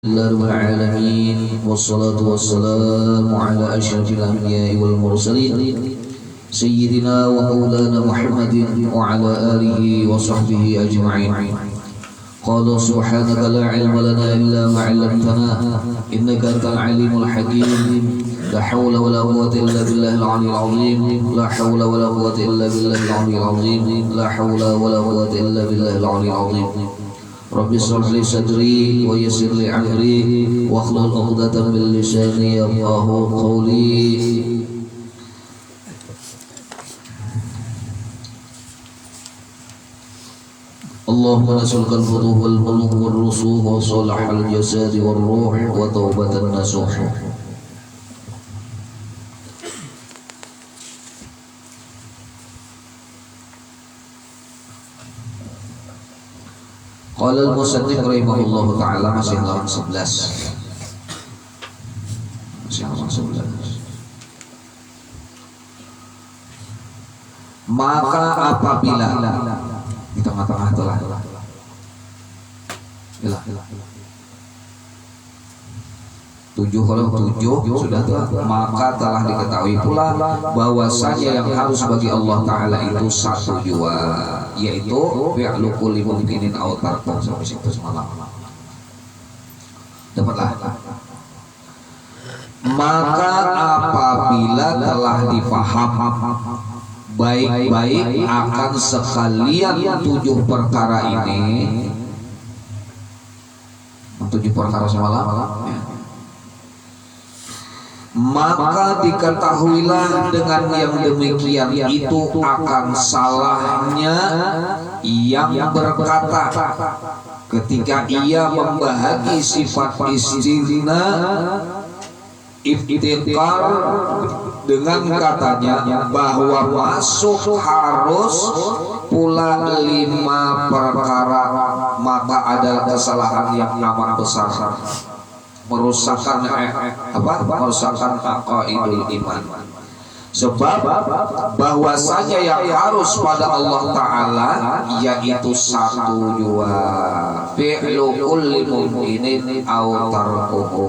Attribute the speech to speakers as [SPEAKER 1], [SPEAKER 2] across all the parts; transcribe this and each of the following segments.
[SPEAKER 1] لله رب العالمين والصلاة والسلام على أشرف الأنبياء والمرسلين سيدنا ومولانا محمد وعلى آله وصحبه أجمعين. قال سبحانك لا علم لنا إلا ما علمتنا إنك أنت العليم الحكيم. لا حول ولا قوة إلا بالله العلي العظيم. لا حول ولا قوة إلا بالله العلي العظيم. لا حول ولا قوة إلا بالله العلي العظيم. رب اشرح لي صدري ويسر لي أمري واحلل عقدة من لساني يفقهوا قولي. اللهم نسألك الفتوح والبلوغ والرسوخ وصلاح الجسد والروح وتوبة النصوح. Qala al-musannif rahimahullahu ta'ala, masih halaman 11. Masih halaman 11. Maka apabila di tengah-tengah telah tujuh, kalau tujuh sudah telah, maka telah diketahui pula bahwasanya yang harus bagi Allah Ta'ala itu satu jua, yaitu fi'lu kulli mumkinin aw tarkuh. Sampai situ semalam dapatlah. Maka apabila telah difaham baik-baik akan sekalian tujuh perkara ini, tujuh perkara semalam ya, maka diketahuilah dengan yang demikian itu akan salahnya yang berkata ketika ia membahagi sifat istina iftikar dengan katanya bahwa masuk harus pula 5 perkara, maka adalah kesalahan yang amat besar, merusakkan merusakkan aqaidul iman. Sebab bahwasanya yang harus pada Allah Ta'ala yaitu satu jua, fi'lu kulli mumkinin aw tarkuhu.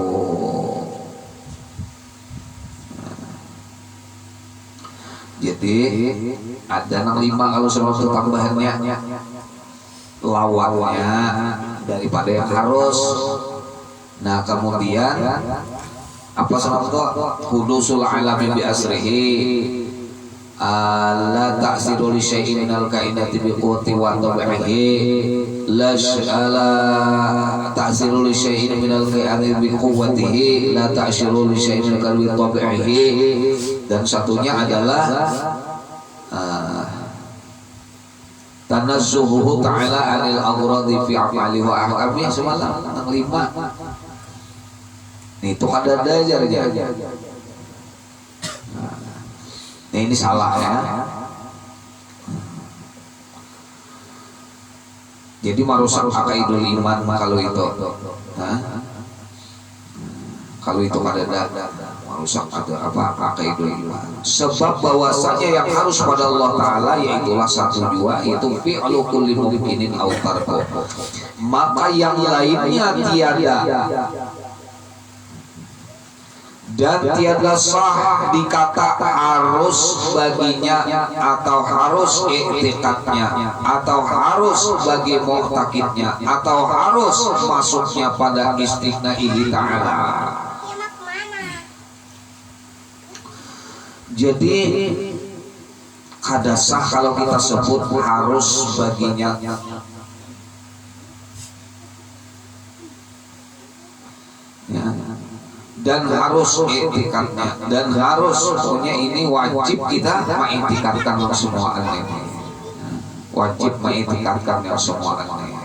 [SPEAKER 1] Jadi ada 5 kalau sesuatu tambahannya, lawannya daripada yang harus. Nah kemudian apa sama itu hudusul alami bi asrihi, la ta'siru li syai'in minal kainati bi quwwati wa tabi'ihi, la ta'siru li syai'in minal kainati bi quwwatihi, la ta'siru li syai'in minal kainati bi tabi'ihi. Dan satunya adalah tanazzuhu ta'ala 'anil aghradi fi af'ali wa ahkami. Semalam 5 itu ada aja. Nah, ini salah ya. Jadi merusak aqaidul iman kalau itu. Kalau itu ada merusak ada aqaidul iman. Sebab bahwasanya yang harus pada Allah Ta'ala yaitulah satu jua, yaitu fi'lu kulli mumkinin aw tarkuh. Maka yang lainnya tiada dan tiada sah dikata harus baginya, atau harus i'tikadnya, atau harus bagi mu'takidnya, atau harus masuknya pada istighna'ihi ta'ala. Jadi kada sah kalau kita sebut harus baginya. Ya. Dan harus i'tikadnya, dan harus punya ini wajib kita mengiktikadkan semua ini, wajib mengiktikadkan semua ini.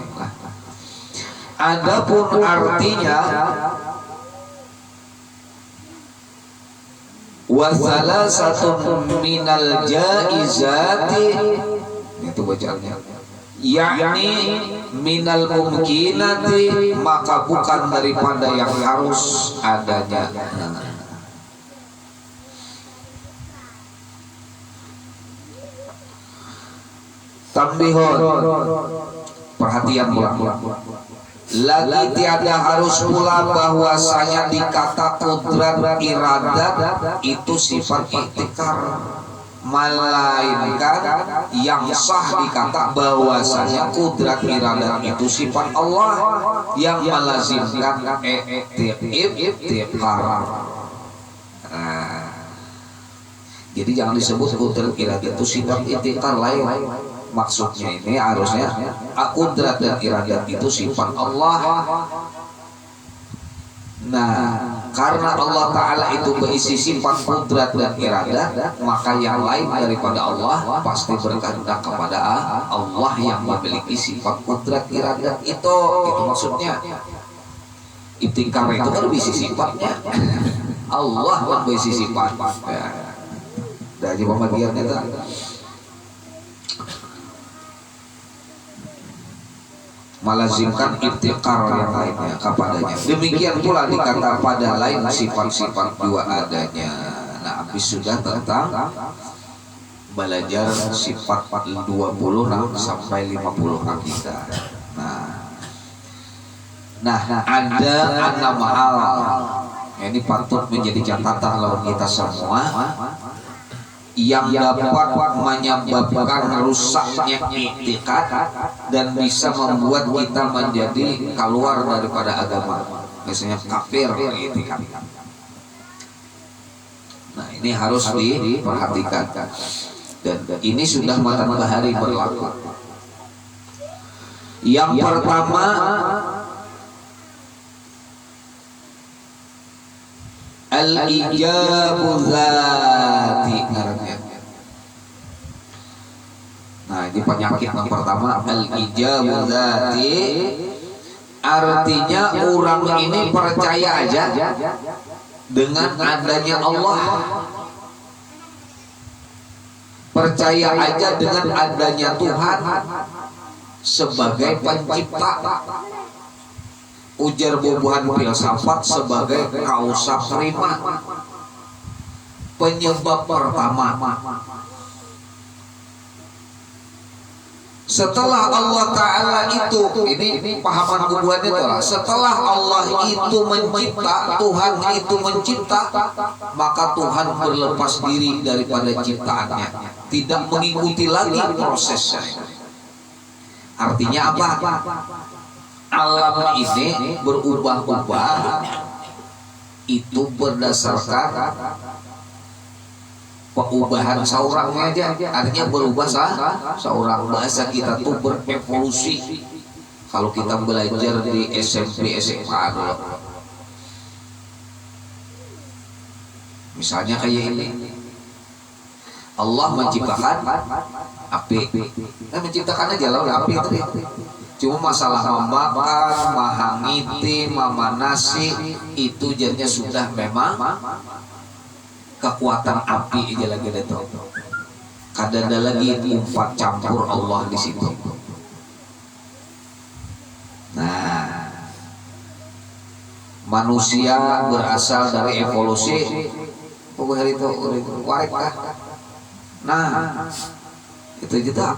[SPEAKER 1] Adapun artinya wa salasatun minal jaizati, itu bacaannya, yakni minal mumkinati, maka bukan daripada yang harus adanya. Tambihon, perhatian pulang. lagi tiada harus pula bahwasanya dikata kudrat iradat itu sifat iktikar, melainkan yang sah dikata bahwasanya kudrat iradat itu sifat Allah yang melazimkan iktikar. Jadi jangan disebut kudrat iradat itu sifat iktikar lain. Maksudnya ini harusnya kudrat dan iradat itu sifat Allah. Nah, karena Allah Ta'ala itu berisi sifat kudrat dan iradat, maka yang lain daripada Allah pasti berkehendak kepada Allah yang memiliki sifat kudrat iradat itu maksudnya. Ibtikar itu kan berisi sifatnya, Allah yang berisi sifat. Dari pembagiannya itu melazimkan ibtikar yang lainnya kepadanya. Demikian pula dikata pada lain sifat-sifat dua adanya. Nah, habis sudah tentang belajar sifat 26 sampai 50 akidah. Nah, ada 6 hal. Ini patut menjadi catatan lawan kita semua yang dapat menyebabkan rusaknya iktikad dan bisa membuat kita menjadi keluar daripada agama, misalnya kafir iktikad. Nah, ini harus diperhatikan dan ini sudah matan bahari berlaku. Yang pertama, al-ijabu dzati. Nah, ini penyakit yang pertama, al-ijabu dzati. Artinya orang ini percaya aja dengan adanya Allah, percaya aja dengan adanya Tuhan sebagai pencipta. Ujar bubuhan filsafat sebagai kausa prima, penyebab pertama. Setelah Allah Ta'ala itu, ini pahaman bubuhan itu lah, setelah Allah itu mencipta, Tuhan itu mencipta, maka Tuhan berlepas diri daripada ciptaannya, tidak mengikuti lagi prosesnya. Artinya apa? Alam ini berubah-ubah itu berdasarkan perubahan seorangnya aja. Artinya berubah seorang. Bahasa kita tuh berevolusi. Kalau kita belajar di SMP SMA dulu, misalnya kayak ini, Allah menciptakan api, menciptakan aja lah api tadi. Cuma masalah membakar, mahangiti, memanasi itu jadinya sudah memang kekuatan api aja lagi itu. Kadang-kadang lagi umpat campur Allah di situ. Nah, manusia berasal dari evolusi. Pokoknya itu warik lah. Nah, itu kita.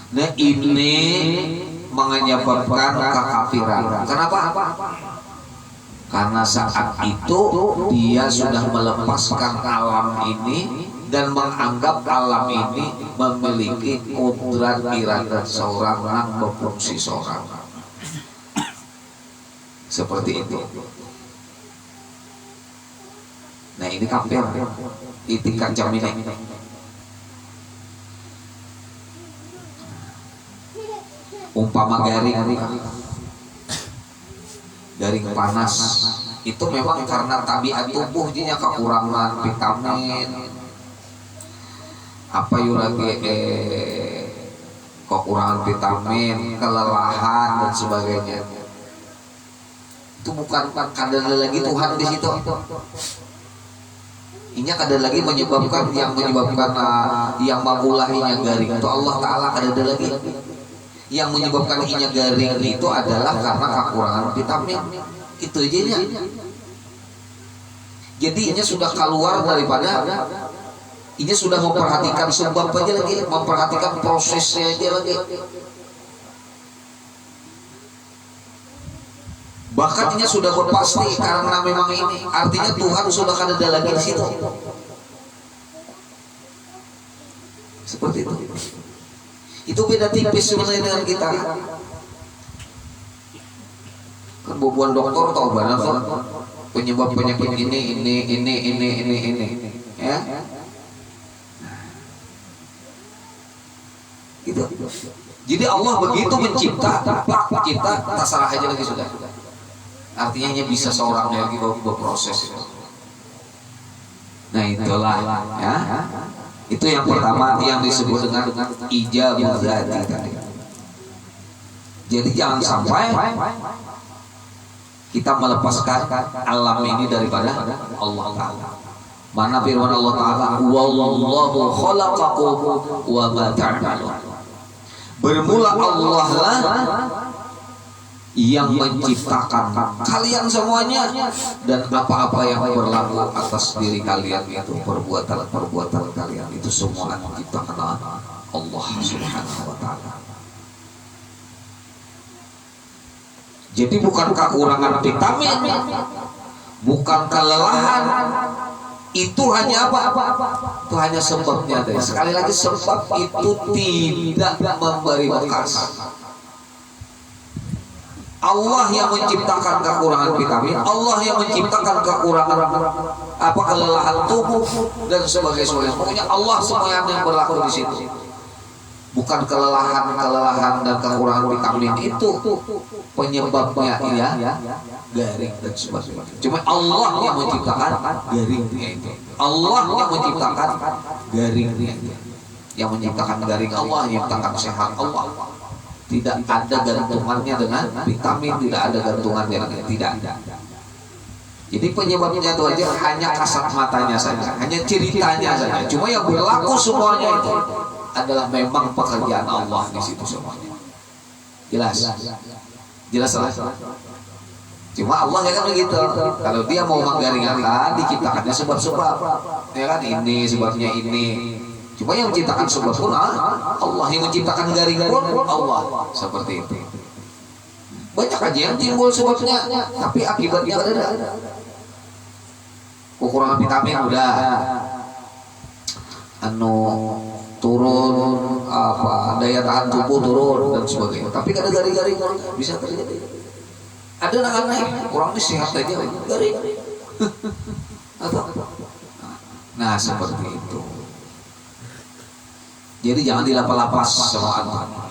[SPEAKER 1] Nah, ini menyebabkan kekafiran. Kenapa? Karena saat itu dia sudah melepaskan alam ini dan menganggap alam ini memiliki kodrat iradat seorang yang berfungsi seorang. Seperti itu. Nah, ini kafir. Itikad jaminan. Umpama garing panas itu memang karena tabiat tubuh jadinya kekurangan vitamin apa lagi kekurangan vitamin, kelelahan dan sebagainya. Itu bukan kadar lagi Tuhan di situ. Ini kadar lagi menyebabkan yang mamulahinya garing itu Allah Ta'ala kadar lagi. Yang menyebabkan inya garing itu adalah karena kekurangan vitamin. Itu aja. Jadi inya sudah keluar daripada, inya sudah memperhatikan sebab aja lagi, memperhatikan prosesnya aja lagi. Bahkan ini sudah berpasti karena memang ini artinya Tuhan sudah ada lagi di situ. Seperti itu. Itu beda tipis sebenarnya dengan kita. Kan bubuan dokter tahu banget penyebab penyakit ini, ya. Gitu. Jadi Allah begitu mencipta, kita terserah aja lagi sudah. Artinya hanya bisa seorang lagi berproses. Nah itulah, ya. Itu yang pertama yang disebut dengan ijabah dzati tadi. Jadi jangan sampai kita melepaskan alam ini daripada Allah Ta'ala. Mana firman Allah Ta'ala, wallahu khalaqakum wa ma ta'malun. Bermula Allah lah yang menciptakan kalian semuanya dan apa-apa yang berlaku atas diri kalian itu perbuatan kalian itu semua diciptakan Allah Subhanahu wa Ta'ala. Jadi bukan kekurangan vitamin, bukan kelelahan, itu hanya apa? Itu hanya sebabnya. Sekali lagi sebab itu tidak memberi bekas. Allah yang menciptakan kekurangan vitamin, Allah yang menciptakan kekurangan kelelahan tubuh dan sebagainya. Pokoknya Allah semua yang berlaku di situ. Bukan kelelahan dan kekurangan vitamin itu penyebabnya garing dan sebagainya. Cuma Allah yang menciptakan garingnya itu. Allah yang menciptakan garingnya. Yang menciptakan garing Allah, yang menciptakan sehat Allah. Tidak ada gantungannya dengan vitamin, tidak ada gantungannya dengan tidak. Jadi penyebabnya itu aja hanya kasat matanya saja, hanya ceritanya saja. Cuma yang berlaku semuanya itu adalah memang pekerjaan Allah di situ semuanya. Jelas lah. Cuma Allah ya kan begitu. Kalau dia mau menggaringkan, diciptakannya sebab-sebab. Ya kan ini sebabnya ini. Cuma yang menciptakan sebab pun Allah, yang menciptakan garing pun Allah. Seperti itu. Banyak aja yang timbul sebabnya, tapi akibatnya ada. Kekurangan vitamin udah, turun daya tahan tubuh turun dan sebagainya. Tapi ada garing-garing bisa terjadi. Ada anak-anak kurang sehat aja garing. Nah seperti itu. Jadi jangan dilapas-lapas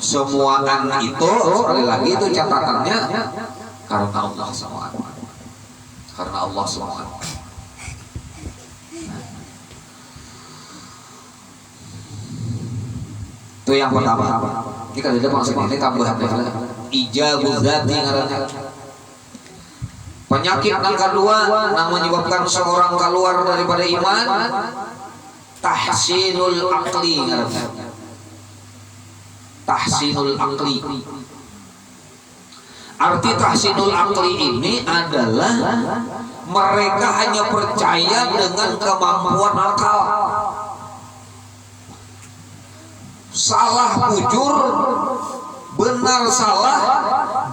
[SPEAKER 1] semua anak itu. Sekali lagi itu catatannya karena Allah semua. Karena Allah semua. Itu yang pertama. Ini kan ada maksudnya ini tambahan ijabah dzati ngaranna. Penyakit yang kedua yang menyebabkan seorang keluar daripada iman, tahsinul aqli ngaranna. Tahsinul aqli. Arti tahsinul aqli ini adalah mereka hanya percaya dengan kemampuan akal. Salah bujur, benar salah,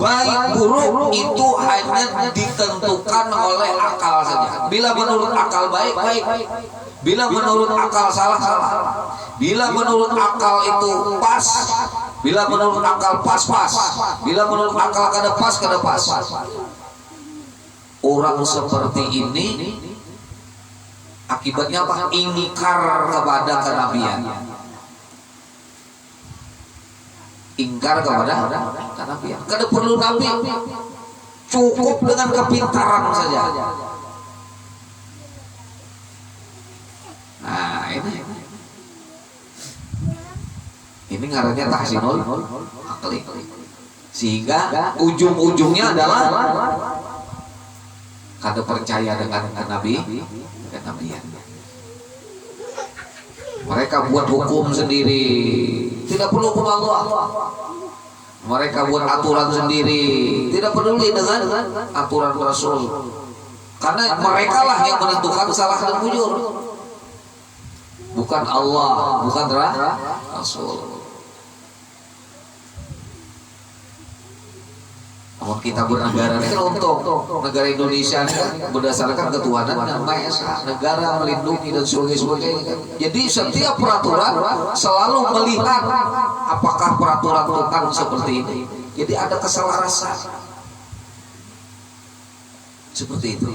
[SPEAKER 1] baik buruk itu hanya ditentukan oleh akal saja. Bila menurut akal baik, bila menurut akal salah. Bila menurut akal itu pas, bila menurut akal pas, bila menurut akal kada pas. Orang seperti ini akibatnya apa? Ingkar kepada kenabian. Ingkar kepada kenabian. Kada perlu nabi, cukup dengan kepintaran saja. Nah ini ngarannya tahsinul aqli. Sehingga ujung-ujungnya adalah kada percaya dengan kenabian. Mereka buat hukum sendiri, tidak perlu hukum Allah. Mereka buat aturan sendiri, tidak peduli dengan aturan Rasul. Karena mereka lah yang menentukan salah dan bujur, bukan Allah, bukan Rasul. Namun kita bernegara ini kan untuk negara Indonesia ini kan berdasarkan ketuhanan yang Maha Esa, negara melindungi dan sebagainya kan. Jadi setiap peraturan selalu melihat apakah peraturan Tuhan seperti ini. Jadi ada keselarasan seperti itu.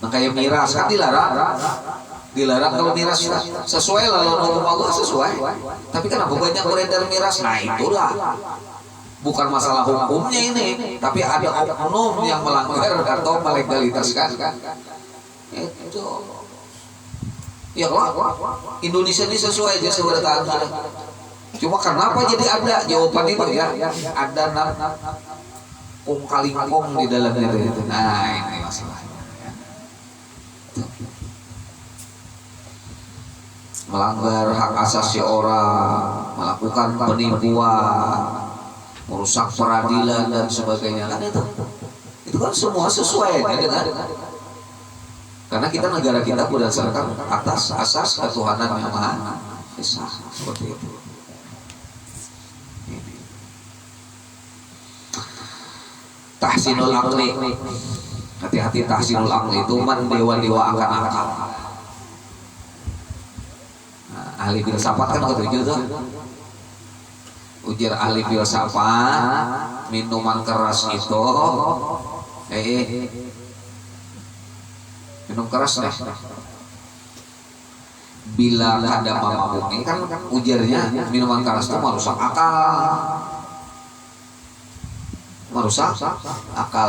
[SPEAKER 1] Nah kayak miras kan dilarang kalau miras sesuai lalu hukum Allah sesuai. Tapi kenapa banyak beredar miras? Nah itulah. Bukan masalah hukumnya ini, tapi ada oknum yang melanggar atau melegalitaskan. Itu. Ya kalau Indonesia ini sesuai aja sebenarnya. Cuma kenapa jadi ada jawaban itu ya? Ada kalingkong di dalamnya itu. Nah ini masalahnya. Melanggar hak asasi orang, melakukan penipuan, merusak peradilan dan sebagainya kan itu kan semua sesuai dengan karena kita negara kita berdasarkan atas asas ketuhanan yang Maha Esa seperti itu. Tahsinul aqli, hati-hati tahsinul aqli itu man dewa-dewa akan akal. Nah, ahli filsafat kan begitu tuh. Ujar ahli filsafat, minuman keras itu minum keras deh bila kada mampu. Ini kan ujarnya minuman keras itu merusak akal.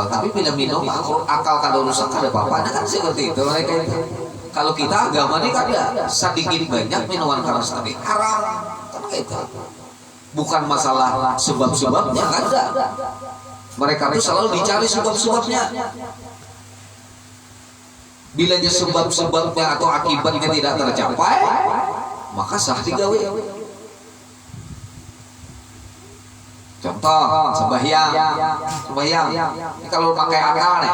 [SPEAKER 1] Tapi bila minum akal kada rusak kada apa-apa. Nah kan seperti itu mereka itu. Kalau kita agama ini kada sedikit banyak minuman keras tadi haram kan itu. Bukan masalah sebab-sebabnya kan ada. Mereka itu selalu dicari sebab-sebabnya. Bila sebab-sebabnya atau akibatnya tidak tercapai, maka sah digawe. Contoh sembahyang. Ini kalau pakai akal nih.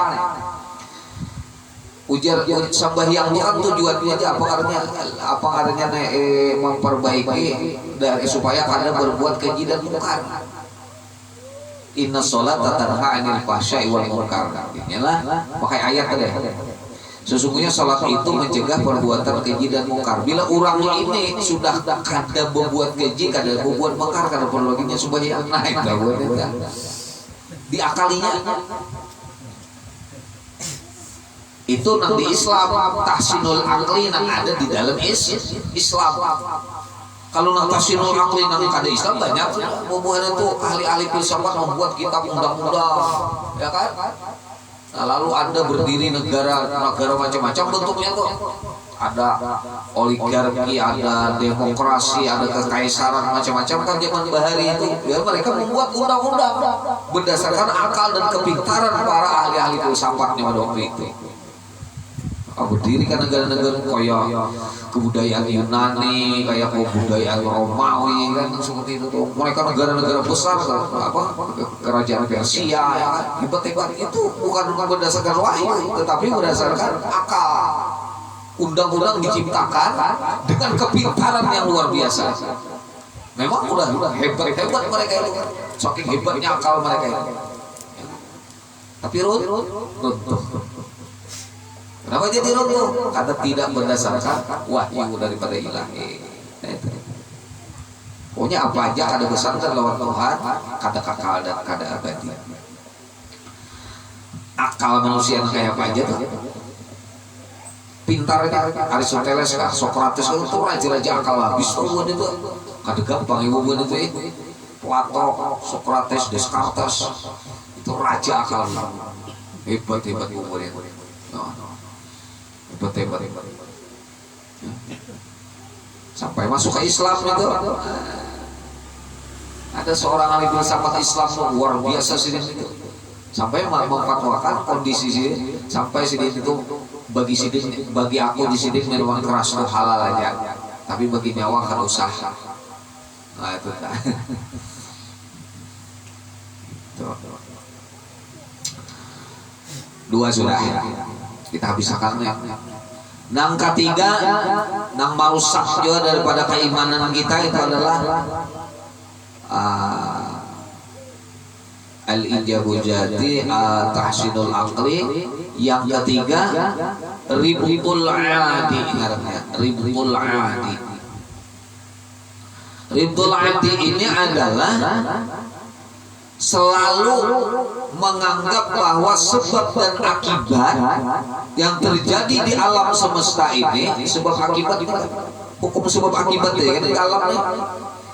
[SPEAKER 1] Ujar sembahyang itu kan tujuannya apa artinya memperbaiki dari supaya kada berbuat keji dan munkar. Inna sholata tanha 'anil fahsya'i wal munkar. Inilah pakai ayat tadi. Sesungguhnya salat itu mencegah perbuatan keji dan munkar. Bila orang ini sudah kada berbuat keji, kada berbuat munkar, kada perlu lagi sembahyang. Nah, itu diakalinya. Itu nang di Islam tahsinul aqli nang ada di dalam Islam. Kalau nang tahsinul aqli nang ada Islam banyak hubungan itu ahli-ahli filsafat membuat kitab undang-undang, ya kan? Nah, lalu Anda berdiri negara macam-macam bentuknya tuh. Ada oligarki, ada demokrasi, ada kekaisaran macam-macam kan zaman bahari itu. Ya mereka membuat undang-undang berdasarkan akal dan kepintaran para ahli-ahli filsafatnya pada waktu itu. Berdiri kan negara-negara kayak kebudayaan Yunani, kayak kebudayaan Romawi kan seperti itu tuh. Mereka negara-negara besar kerajaan Persia ya kan. Hebat-hebat itu bukan berdasarkan wahyu, tetapi berdasarkan akal. Undang-undang diciptakan dengan kepintaran yang luar biasa. Memang udah hebat-hebat mereka itu. Saking hebatnya akal mereka itu. Tapi runtuh. Kenapa jadi runtuh? Karena tidak berdasarkan wahyu daripada ilahi. Pokoknya apa aja ada bersandar lawan Tuhan, kada kekal dan kada abadi. Akal manusia kayak apa aja tuh? Pintarnya Aristoteles, Socrates itu raja-raja akal habis tuh itu. Kada gampang ibu itu Plato, Socrates, Descartes itu raja akal. Hebat-hebat umurnya. Hebat. Sampai masuk ke Islam itu ada seorang ahli filsafat Islam luar biasa sih itu. Sampai memfatwakan kondisi sini sampai sini itu bagi aku di sini minuman keras itu halal aja. Tapi bagi nyawa kan usaha. Nah itu kan. Dua sudah. Kita habiskan ya. Nang ketiga, nang merusak juga daripada keimanan kita itu adalah al-ijabu jati, tahsinul aqli. Yang ketiga ribul adi, ribul adi. Ribul adi ini adalah selalu menganggap bahwa sebab dan akibat yang terjadi di alam semesta ini, sebab akibat, hukum sebab akibat ya kan, di alam ini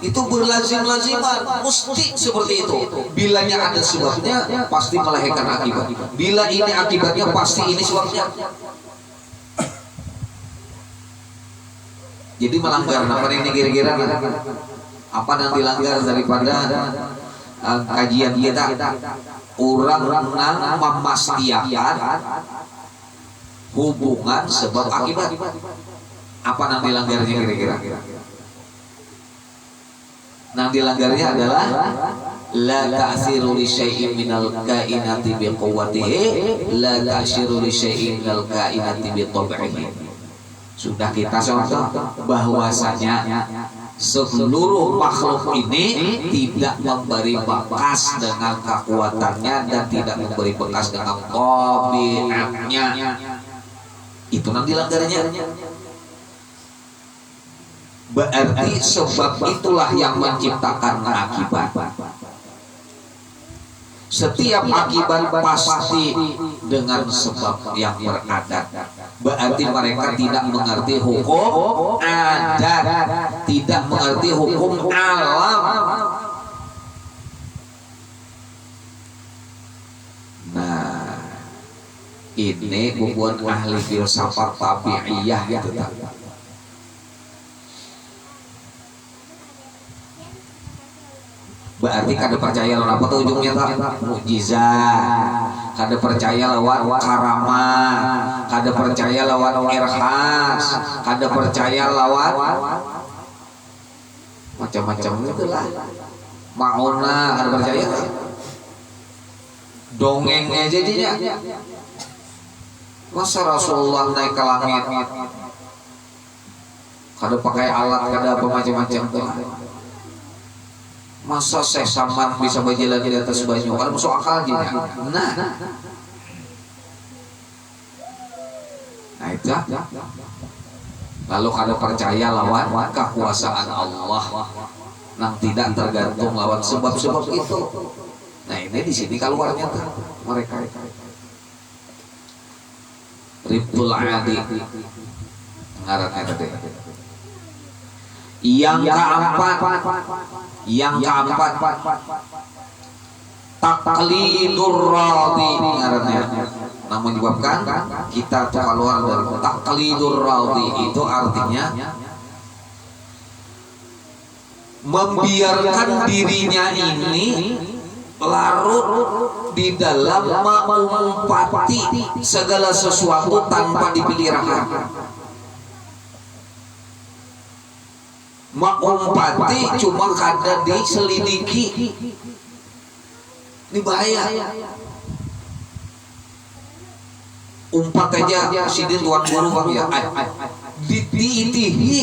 [SPEAKER 1] itu berlazim-laziman, mesti seperti itu. Bilanya ada sebabnya, pasti melahirkan akibat. Bila ini akibatnya, pasti ini sebabnya. Jadi melanggar apa ini kira-kira? Apa yang dilanggar daripada kajian kita? Orang memastikan hubungan sebab akibat. Apa yang dilanggarnya kira-kira? Nah, dilanggarnya adalah la ta'siru li syai'in minal kainati bi quwwatihi, la ta'siru li syai'in minal kainati bi tab'ihi. Sudah kita contoh bahwasanya seluruh makhluk ini tidak memberi bekas dengan kekuatannya dan tidak memberi bekas dengan tabiatnya. Itu nanti dilanggarnya. Berarti sebab itulah yang menciptakan akibat. Setiap akibat pasti dengan sebab yang beradat. Berarti mereka tidak mengerti hukum adat, tidak mengerti hukum alam. Nah, ini bubuan ahli filsafat tabi'iyah gitu. Berarti kada percaya lawan apa tuh ujungnya tak? Mukjizat. Kada percaya lawan karamah, kada percaya lawan irhas, kada percaya lawan macam-macam itulah. Mauna kada percaya. Dongeng aja dia. Masa Rasulullah naik ke langit kada pakai alat, kada apa macam-macam tuh. Masa Syekh Samad bisa berjalan di atas banyu? Kalau masuk akal gini. Nah itu. Lalu kada percaya lawan kekuasaan Allah, nang tidak tergantung lawan sebab-sebab itu. Nah ini di sini keluarnya tuh mereka. Ribul adi. Ngaran ada deh. Yang keempat taqlidur radhi, namun menyebabkan kita keluar dari taqlidur radhi. Itu artinya membiarkan dirinya ini larut di dalam mengumpati segala sesuatu tanpa dipelihara. Mengumpati cuma kada diselidiki. Ini bahaya. Umpat aja sidin tuan guru bang ya. Diitihi.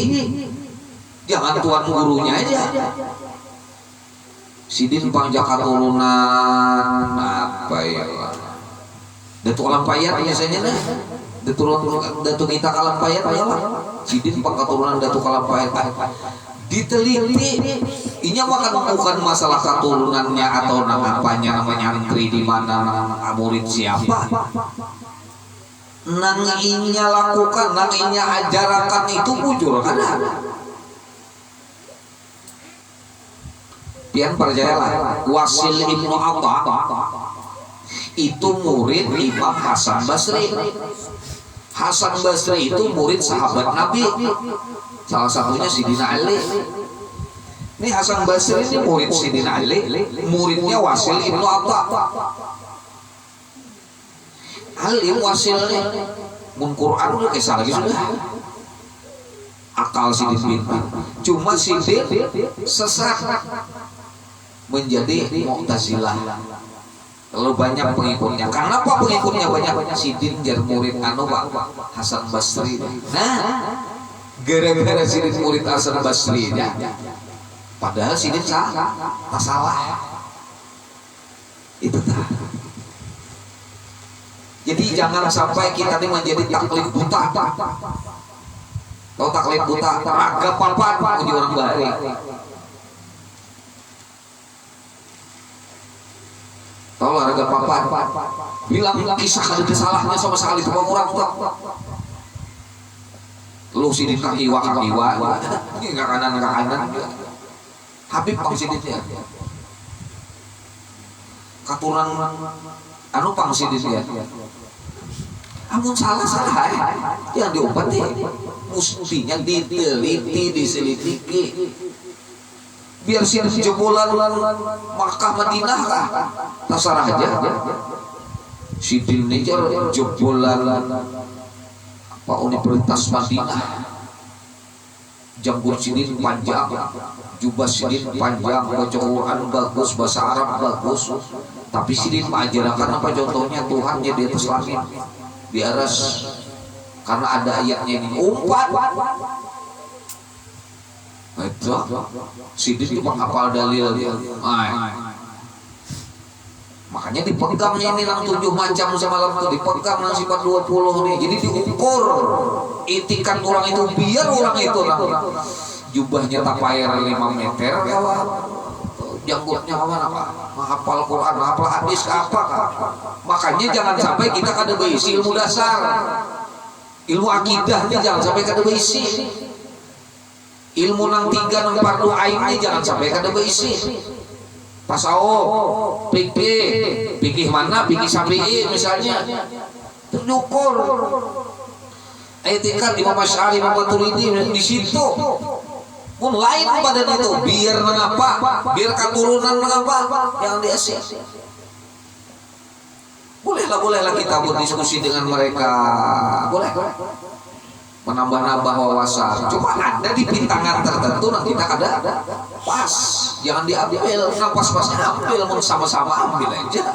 [SPEAKER 1] Jangan tuan gurunya aja. Sidin panjang keturunan apa ya? Datuk Lampayat biasanya dah. Datuk kita Kalampayat ya lah. Sidin keturunan Datuk Kalampayat. Diteliti, inya bukan masalah keturunannya atau namanya antri di mana, murid siapa. Nang inya lakukan, nang inya ajarkan itu bujur ada. Pian percayalah, Wasil Ibnu Atta itu murid Imam Hasan Basri. Hasan Basri itu murid sahabat Nabi. Salah satunya Sidina Ali. Ini Hasan Basri ini murid Sidina Ali, muridnya Wasil Ibnu Atta. Alim Wasilnya, mun Quran udah kisah lagi sudah. Akal Sidin pintar. Cuma Sidin sesat menjadi Mu'tazilah. Lalu banyak pengikutnya. Kenapa pengikutnya banyak? Sidin jar murid Hasan Basri. Nah, gara-gara Sidin murid Hasan Basri ya. Padahal Sidin salah, tak salah. Itu tak. Jadi jangan sampai kita ini menjadi taklid buta. Tahu taklid buta? Raga papan puji orang baik. Tahu raga papan? Bilang kisah ada kesalahannya sama sekali itu orang tua. Lu sidin kakiwa, ini nggak kanan. Habib pang sidin ya. Katuran anu pang sidin ya. Amun salah yang diobati mestinya diteliti, diselidiki. Biar siap jebolan Makkah Madinah lah, terserah aja. Sidin ini jebolan apa Universitas Madinah. Janggut sidin panjang, jubah sidin panjang, baca Quran bagus, bahasa Arab bagus. Tapi sidin mengajarkan apa contohnya Tuhan di atas langit, di aras, karena ada ayatnya ini umpat. Itu sidin cuma hafal dalil. Makanya dipegang ini nang 7 macam semalam itu dipegang nang sifat 20 nih. Jadi diukur itikan orang itu biar orang itu jubahnya tak payar 5 meter kawan. Janggutnya kawan apa? Hafal Quran, hafal hadis apa kan? Makanya jangan sampai kita kada berisi ilmu dasar. Ilmu akidahnya jangan sampai kada berisi. Ilmu nang 3 nang fardu ain ini jangan sampai kada berisi. Tasawuf, fikih mana, fikih Syafi'i misalnya, terukur. Etikat Imam Asy'ari, Imam Maturidi di situ. Mun lain pada itu, biar mengapa, biar keturunan mengapa, yang diasih. Bolehlah kita berdiskusi dengan mereka, boleh. Menambah-nambah wawasan. Cuma ada di pintangan tertentu nanti kita ada pas, jangan diambil, pas-pasnya ambil, sama-sama ambil aja.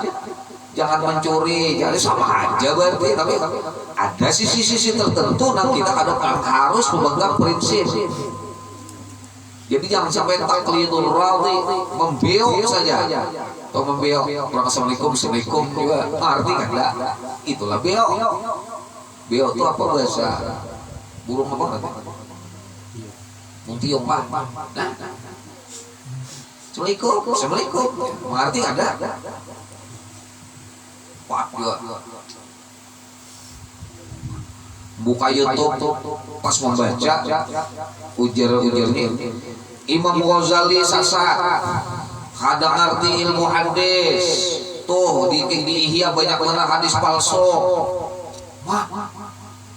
[SPEAKER 1] Jangan mencuri, jadi sama aja berarti. Tapi ada sisi-sisi tertentu nanti kita harus memegang prinsip. Jadi jangan sampai taklidul radhi, membeok saja. Atau membeok, orang assalamualaikum juga arti kan enggak? Itulah beok. Beok itu apa bahasa? Burung apa nanti? Muntiung pak. Nah, assalamualaikum. Mengerti ada? Pak juga. Buka YouTube pas membaca ujar-ujarnya Imam Ghazali sasa kada ngerti ilmu hadis. Tuh di Ihya banyak mana hadis palsu. Wah,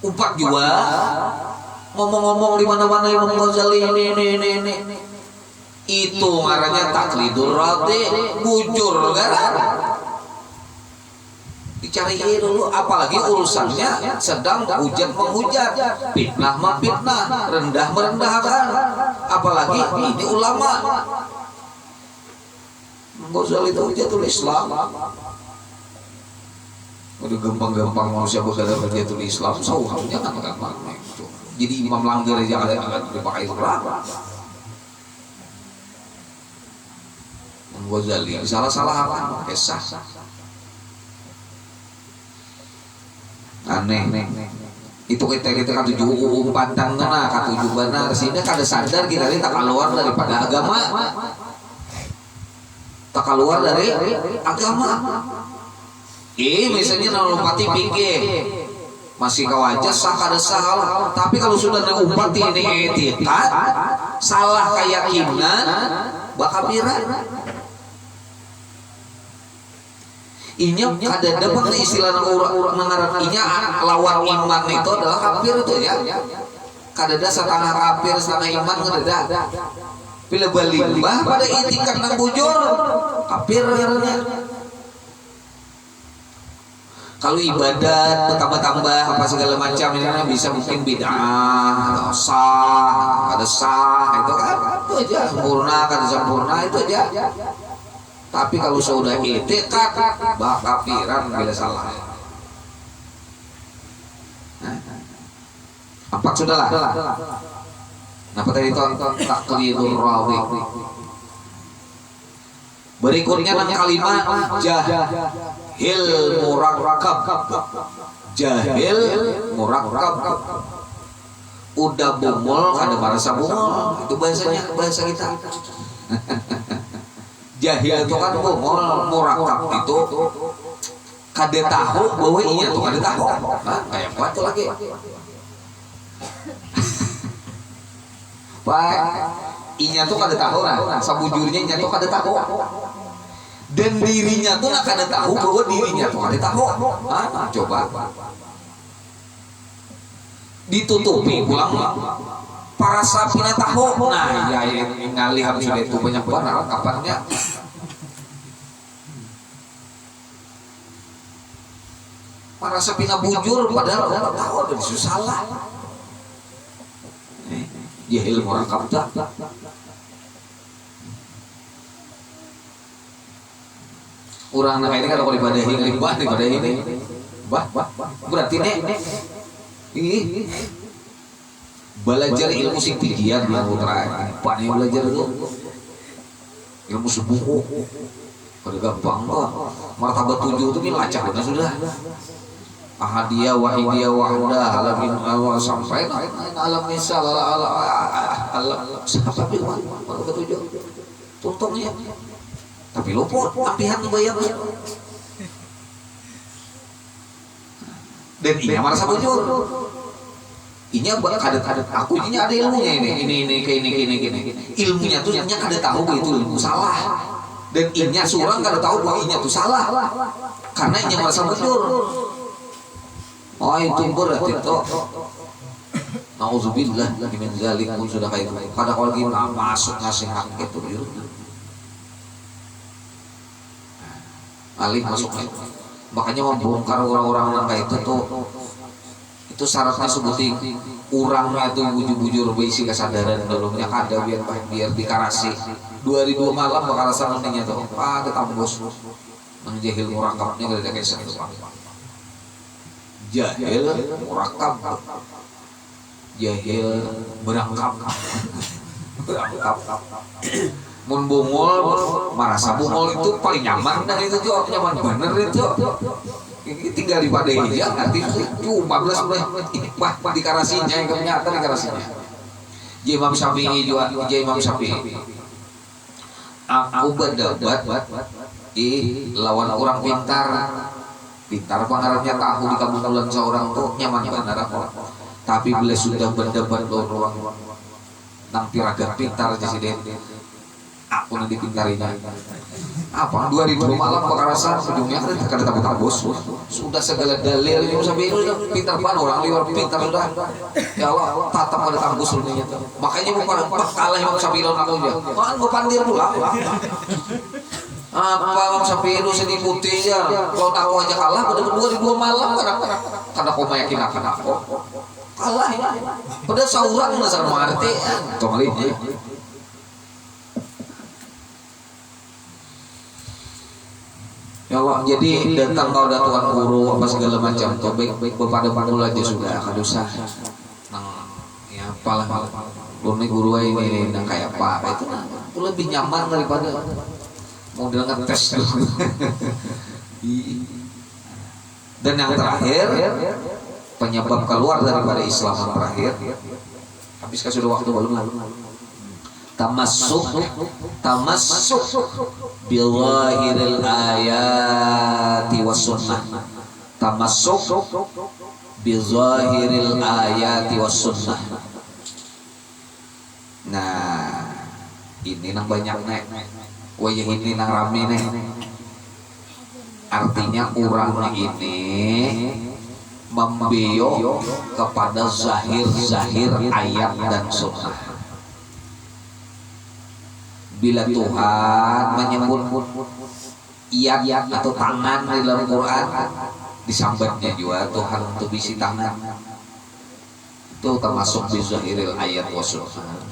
[SPEAKER 1] umpat juga ngomong-ngomong di mana-mana Imam Ghazali ini itu ngarannya taklidul radhi, bujur kan? Dicari dulu, apalagi urusannya sedang hujat menghujat, fitnah memfitnah, rendah merendahkan, apalagi ini ulama. Ghazali itu hujatul Islam. Udah gampang-gampang manusia berkata hujatul Islam, sauhanya kan gampang itu. Jadi imam langgar aja ada dipakai ulama. Ghazali salah-salah apa? Kisah aneh. Itu kita kan 7 umpan tangan, kan 7 benar. Sehingga kada sadar kita ini tak keluar daripada agama. Tak keluar dari agama. Misalnya nalumpati pikir masih kawajar sah kada salah. Tapi kalau sudah nalumpati ini etikat, salah keyakinan, bakal piran. Inya kada dapat istilah orang inya lawan iman itu adalah kafir itu ya. Kada ada setengah kafir setengah iman kada ada. Bila balimbah pada itikat nang bujur kafir. Kalau ibadat bertambah-tambah apa segala macam ini bisa mungkin bid'ah atau sah, kada sah itu kan itu aja, sempurna kada sempurna itu aja. Tapi kalau sudah itikat, bakal kafiran bila salah. Empat sudahlah. Kenapa tadi tonton taklidul radhi? Berikutnya nang kalimat jahil murakkab. Jahil murakkab. Udah bungul kada merasa bungul. Itu bahasa kita. Jahil itu kan bungul, murakkab itu kada tahu bahwa inya tuh kada tahu. Nah, kayak apa tuh lagi? Pak, inya tuh kada tahu lah. Sabujurnya inya tuh kada tahu. Dan dirinya tuh kada tahu bahwa dirinya tuh kada tahu. Ah, coba. Ditutupi pulang para sapina tahu. Nah, ya ngali harus sudah itu banyak barang kapannya. Para sapina bujur padahal orang tahu dan salah. Jahil murakkab dah. Orang nak ini kan kalau ibadahi limbah ini. Bah, berarti nek ini belajar ilmu sing tinggian yang putra. Pak nih belajar itu ilmu sebuku. Kada gampang kok. Martabat 7 itu nih lacak benar sudah. Ahadiyah, wahidiyah, wahdah, alamin awal sampai alam misal alam sampai martabat 7. Tuntungnya. Tapi luput, ampihan bayar. Dan ini merasa bujur. Ini kada aku ini ada ilmunya ini ilmunya tuh nya kada tahu itu ilmu salah. Dan inya surang kada tahu bahwa inya tuh salah. Karena inya merasa bujur. Oh itu berarti itu. Nauzubillah min zalik pun sudah kayak itu. Kada kalau lagi masuk nasihat gitu biru. Alih masuknya. Makanya membongkar orang-orang yang kayak itu syaratnya sebutin urangnya itu bujur-bujur berisi kesadaran dalamnya kada biar dikarasi 2002 malam bakal rasa mendingnya tuh ketambus nang jahil murakkabnya kada kayak itu jahil murakkab jahil berangkap mun bungul merasa bungul itu paling nyaman dan itu tuh nyaman bener itu ini tinggal di pada ini ya nanti cuma 14 ini wah dikarasinya yang ternyata dikarasinya Imam Syafi'i juga Imam Syafi'i aku berdebat lawan orang pintar pengarangnya tahu di kabungan seorang tuh nyaman bener aku tapi bila sudah berdebat lawan orang nang tiraga pintar di sini aku nanti pintarinya apa 2000 malam perkarasan ujungnya kada tabus sudah segala dalil Imam Syafi'i itu pintar banget orang liar pintar sudah ya Allah tatap pada tanggus dunia makanya bukan kalah Imam Syafi'i lawan aku aja kan gue pandir pula apa Imam Syafi'i itu sedih putih ya kalau aku aja kalah pada 2000 malam karena kau meyakinkan aku kalah ya pada sauran dasar mengerti tuh kali ini ya Allah, jadi datang kau Tuhan guru apa segala macam tuh baik bepada aja sudah kada usah nah ya apalah lu nih guru ini nang kayak apa itu aku lebih nyaman daripada model ngetes dan yang terakhir penyebab keluar daripada Islam yang terakhir habis kasih waktu belum tamassuk bizahiril ayati was sunnah tamassuk bizahiril ayati was sunnah. Nah ini nang banyak nek wayah ini nang rame nek artinya orang ini membeo kepada zahir ayat dan sunnah. Bila Tuhan menyebut iat atau tangan di dalam Quran disambatnya juga Tuhan untuk bisi tangan itu termasuk bizahiril ayat wa sunnah.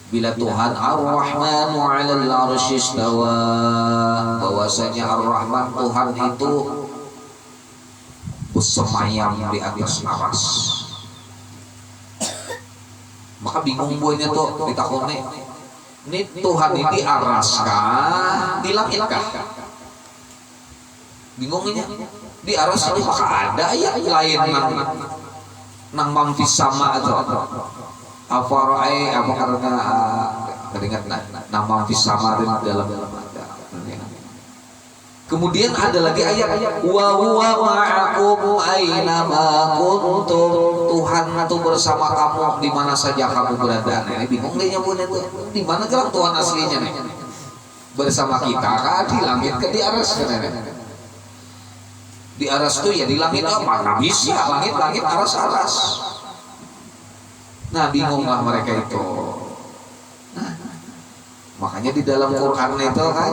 [SPEAKER 1] Bila Tuhan Ar-Rahmanu 'alal 'arsy istawa bahwasanya Ar-Rahman Tuhan itu bersemayam di atas aras. Maka bingung buahnya tuh ditakoni Ini Tuhan ini di aras kah, di langit kah? Bingung ini. Di aras itu maka ada ya lain nang mampis sama atau apa roe apa karena keringat nang mampis sama di dalam. Kemudian ada lagi ayat wa huwa ma'akum aina ma kuntum. Tuhan itu bersama kamu di mana saja kamu berada. Nah, ini bingung dia nyebutnya itu. Di mana gerak Tuhan aslinya nih? Bersama kita kah di langit ke di aras kan? Di aras itu ya di langit mana bisa langit aras. Nah, bingunglah mereka itu. Nah, makanya di dalam Quran itu kan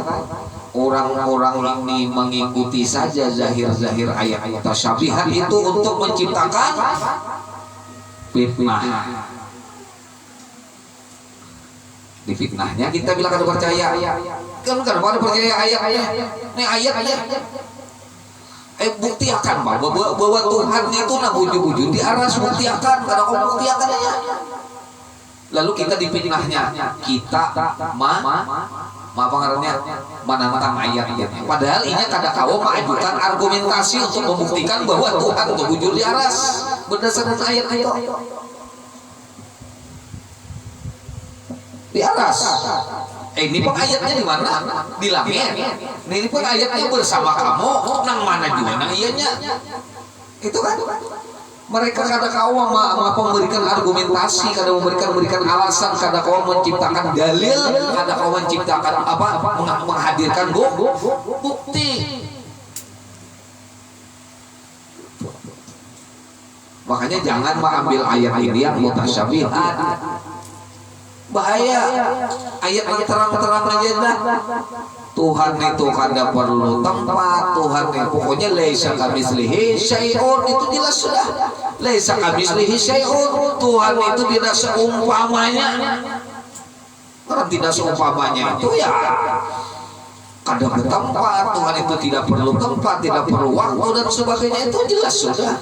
[SPEAKER 1] orang-orang ini mengikuti saja zahir-zahir ayat mutasyabihat itu untuk menciptakan fitnah. Di fitnahnya kita bilang kada percaya. Kan kada percaya ayat-ayat. Ini ayat-ayat. Bukti akan bahwa Tuhan itu nak wujud-wujud di aras, bukti akan kada kau bukti akan aja. Lalu kita dipitnahnya, kita apa ngarannya menantang ayatnya. Padahal ini kada kau mengajukan argumentasi untuk membuktikan bahwa Tuhan itu wujud di aras berdasarkan ayat itu. Di aras. Ini pun ayatnya di mana? Di langit. Ini pun ayatnya bersama kamu. Nang mana juga nang iyanya. Itu kan. Mereka kada kau memberikan argumentasi, kada memberikan alasan, kada kau menciptakan dalil, kada kau menciptakan menghadirkan bukti. Makanya jangan mengambil ayat ini yang mutasyabihat. Bahaya. Ayat yang terang-terang aja dah. Tuhan itu kada perlu tempat. Tuhan itu pokoknya laisa kamitslihi syai'un, itu jelas sudah. Laisa kamitslihi syai'un. Tuhan itu tidak seumpamanya. Karena tidak seumpamanya itu ya kada bertempat. Tuhan itu tidak perlu tempat, tidak perlu waktu dan sebagainya, itu jelas sudah.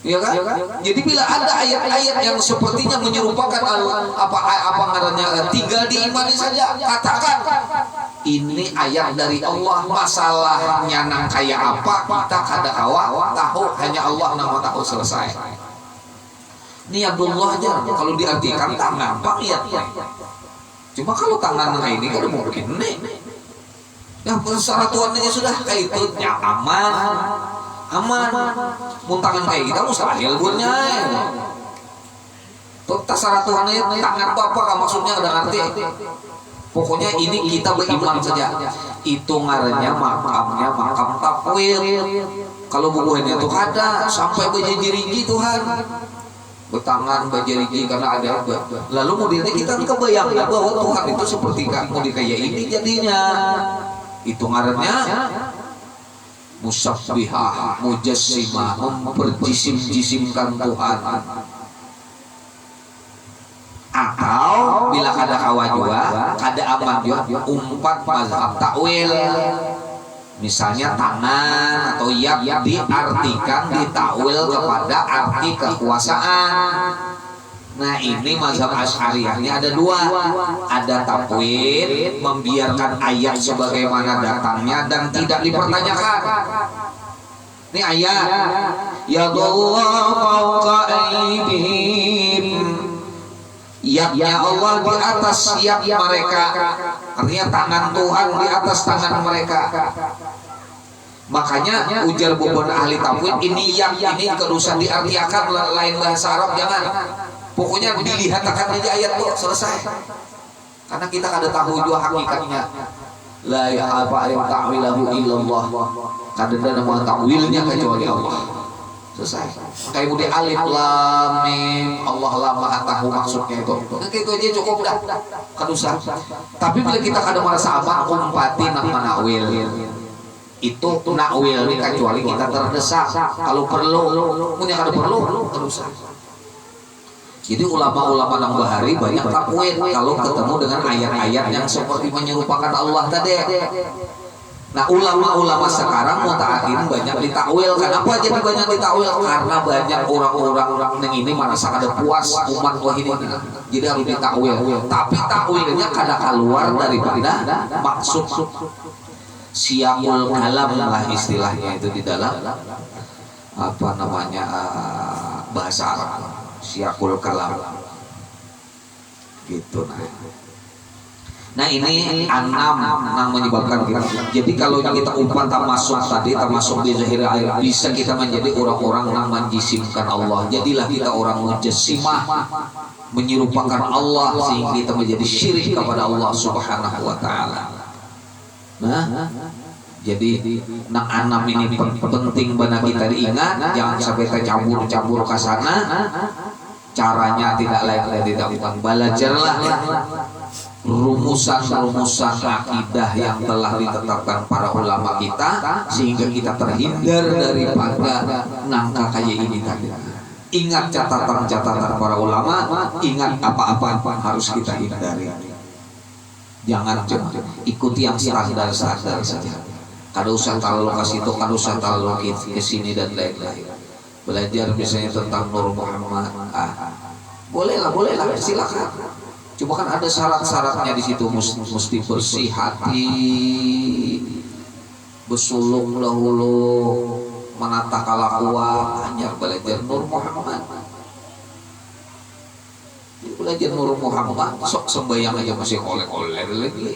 [SPEAKER 1] Ya kan? Jadi bila ada ayat-ayat yang sepertinya menyerupakan apa ngarannya tinggal diimani saja, katakan ini ayat dari Allah. Masalahnya nang kayak apa kita kada tahu, hanya Allah nang tahu, selesai. Niatullah aja kalau diartikan tak gampang ya. Cuma kalau tangan ini kan mungkin nih. Yang secara Tuhan aja sudah kayak itu ya aman. Muntangan kayak kita mustahil buatnya. Tasara Tuhan itu tangan apa maksudnya udah ngerti. Pokoknya ini kita beriman saja. Itu ngarannya makamnya makam takwil. Kalau bukunya itu ada sampai berjiri-jiri Tuhan. Bertangan berjiri karena ada. Lalu modelnya kita kebayang bahwa Tuhan itu seperti model kayak ini jadinya. Itu ngarannya musabbihah, mujassimah, memperjisim-jisimkan Tuhan. Atau bila kada kawa juga, kada aman juga umpat mazhab takwil. Misalnya tangan atau yad diartikan ditakwil kepada arti kekuasaan. Nah, ini mazhab Asy'ariyahnya ada dua. Ada takwil, membiarkan ayat sebagaimana datangnya dan tidak dipertanyakan. Ini ayat yadullah fawqa aydihim. Yadnya Allah di atas yad mereka. Artinya tangan Tuhan di atas tangan mereka. Makanya ujar bobon ahli tafsir ini yad ini kerusak diartikan lain bahasa Arab jangan. Pokoknya dilihat akan aja ayat tuh selesai. Karena kita kada tahu juga hakikatnya. La ya apa yang ta'wilahu illallah. Kada ada nama takwilnya kecuali Allah. Selesai. Kayak budi alif lam mim Allah la maha tahu maksudnya itu. Itu aja cukup dah. Kada usah. Tapi bila kita kada merasa apa umpati nama nakwil. Itu nakwil ini kecuali kita terdesak. Kalau perlu, punya kada perlu, kada usah. Jadi ulama-ulama nang bahari banyak takwil kalau ketemu dengan ayat-ayat yang seperti menyerupakan Allah tadi. Nah ulama-ulama sekarang mutaakhir banyak ditakwil. Kenapa jadi banyak ditakwil? Karena banyak orang-orang yang ini merasa ada puas umat wah ini, jadi harus ditakwil. Tapi takwilnya kada keluar daripada maksud siakul kalam lah istilahnya itu di dalam apa namanya bahasa Arab, siakul kalam gitu. Nah ini enam yang menyebabkan kita. Jadi kalau kita umpan termasuk tadi, termasuk di zahir air, bisa kita menjadi orang-orang yang menjisimkan Allah. Jadilah kita orang mujassimah, menyerupakan Allah sehingga kita menjadi syirik kepada Allah Subhanahu wa taala. Nah, jadi nak enam ini penting benar kita diingat, jangan sampai tercampur-campur ke sana. Caranya tidak lain dan tidak bukan belajarlah rumusan-rumusan akidah yang telah ditetapkan para ulama kita sehingga kita terhindar daripada nangka kayak ini tadi. Ingat catatan-catatan para ulama, ingat apa-apa harus kita hindari. Jangan cuma ikuti yang standar-standar saja. Kada usah terlalu ke situ, kada usah terlalu ke sini dan lain-lain. Belajar misalnya tentang Nur Muhammad, bolehlah, silakan. Cuma kan ada syarat-syaratnya di situ, mesti bersih hati, bersulung dahulu, menata kalakuan, hanya belajar Nur Muhammad. Belajar Nur Muhammad, sok sembahyang aja masih oleh-oleh lagi.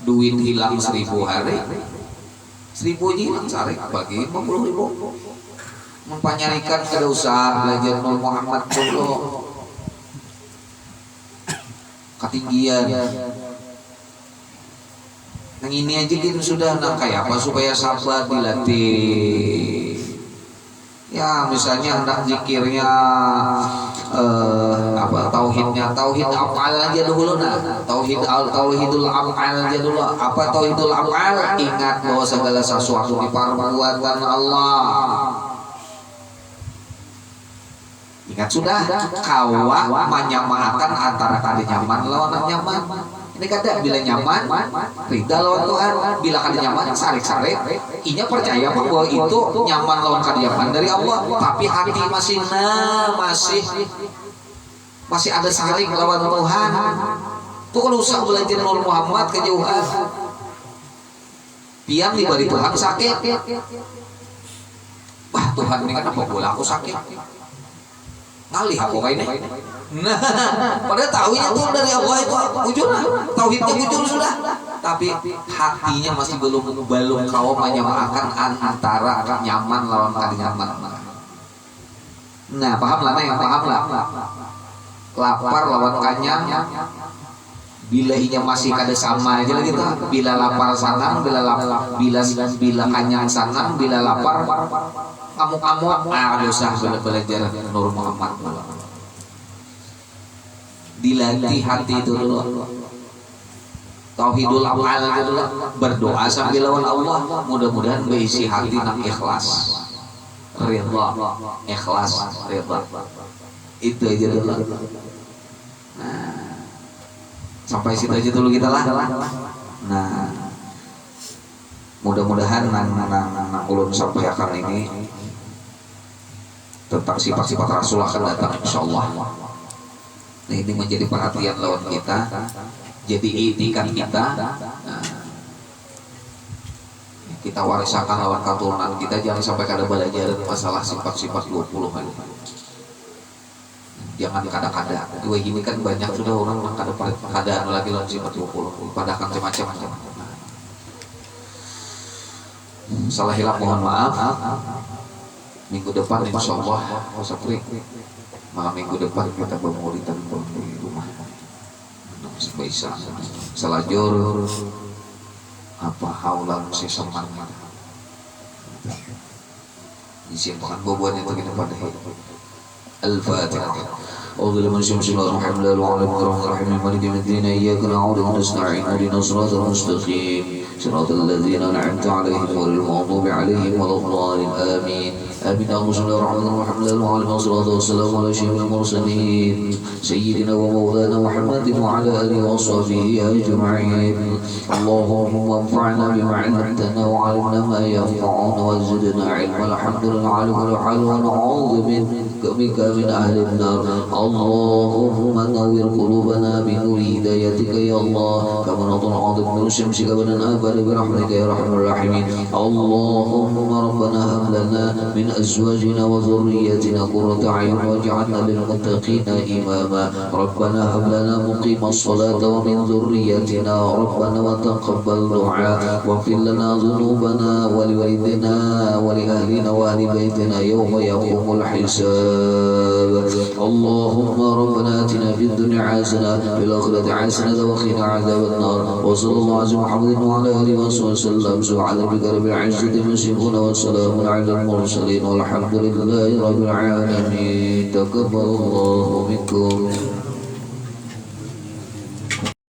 [SPEAKER 1] Duit hilang 1000 hari, 1000 hilang sehari, bagi 50.000. Mempanyarikan kada usah belajar Nur Muhammad dulu, ketinggian. Yang ini aja gitu sudah, nah kayak apa supaya sabar dilatih. Ya misalnya hendak zikirnya tauhidnya, tauhid afal aja dulu, nah tauhidul afal aja dulu. Apa tauhidul afal? Ingat bahwa segala sesuatu di perbuatan Allah. Ingat sudah, kawa menyamakan antara kada nyaman lawan nyaman. Ini kata bila nyaman, rida lawan Tuhan. Bila kada nyaman, sarik-sarik. Inya percaya bahwa itu nyaman lawan kada nyaman dari Allah. Tapi hati masih ada sarik lawan Tuhan. Tuh kalau usah belajar Nur Muhammad kejauhan. Piang diberi Tuhan sakit. Wah Tuhan ini kenapa bola aku sakit? Ngalih aku kayak ini. Nah, pada tauhidnya itu dari Allah itu ujur, tauhidnya ujur sudah. Tapi hatinya masih belum kau menyamakan antara nyaman lawan kada nyaman. Nah, paham lah, paham lah. Lapar lawan kanyang. Bila inya masih kada sama aja lah gitu. Bila lapar sanang, bila kanyang sanang, bila lapar amuk-amuk, usah belajar Nur Muhammad. Dilatih hati itu dulu. Tauhidul afal itu dulu. Berdoa sambil lawan Allah, mudah-mudahan berisi hati nang ikhlas. Ridha, ikhlas, ridha. Itu aja dulu. Nah, sampai situ aja dulu kita lah. Nah, mudah-mudahan nang ulun sampaikan ini tentang sifat-sifat Rasul akan datang insyaallah. Nah, ini menjadi perhatian lawan kita, jadi itikat kita. Nah, kita warisakan lawan keturunan kita, jangan sampai kada belajar masalah sifat-sifat 20-an. Jangan kada-kada. Dua gini kan banyak sudah orang kada lagi lawan sifat 20, pada akan macam-macam. Salah hilap mohon maaf. Minggu depan insyaallah Sapri malam minggu depan kita bermaulidan di rumah. Bisa selajur apa haulan sesaman. Disiapkan boboan itu kita pada Al-Fatihah. أعوذ بالله من الشيطان الرجيم الرحمن الرحيم مالك يوم الدين إياك نعبد ونستعين اهدنا الصراط المستقيم صراط الذين أنعمت عليهم غير المغضوب عليهم ولا الضالين آمين آمين اللهم صل على محمد وعلى آله والصلاة والسلام على أشرف المرسلين سيدنا ومولانا محمد وعلى آله وصحبه أجمعين اللهم انفعنا بما علمتنا وعلمنا ما ينفعنا وزدنا علما الحمد لله على كل حال ونعوذ بك من أهل النار اللهم نور قلوبنا بنور هدايتك يا الله كما نطلع عظيم نور الشمس قبل الآبار برحمتك يا رحم الراحمين اللهم ربنا هب لنا من أزواجنا وذريتنا قرة أعين واجعلنا للمتقين إماما ربنا هب لنا مقيم الصلاة ومن ذريتنا ربنا وتقبل دعاء واغفر لنا ذنوبنا ولوالدنا ولأهلنا وأهل بيتنا يوم يقوم الحساب اللهم ربنا آتنا في الدنيا حسنة في الآخرة حسنة وقنا عذاب النار وصلى الله على محمد وعلى آله وصحبه وسلم سبحان ربك رب العزة عما يصفون وسلام على المرسلين والحمد لله رب العالمين تقبل الله منكم.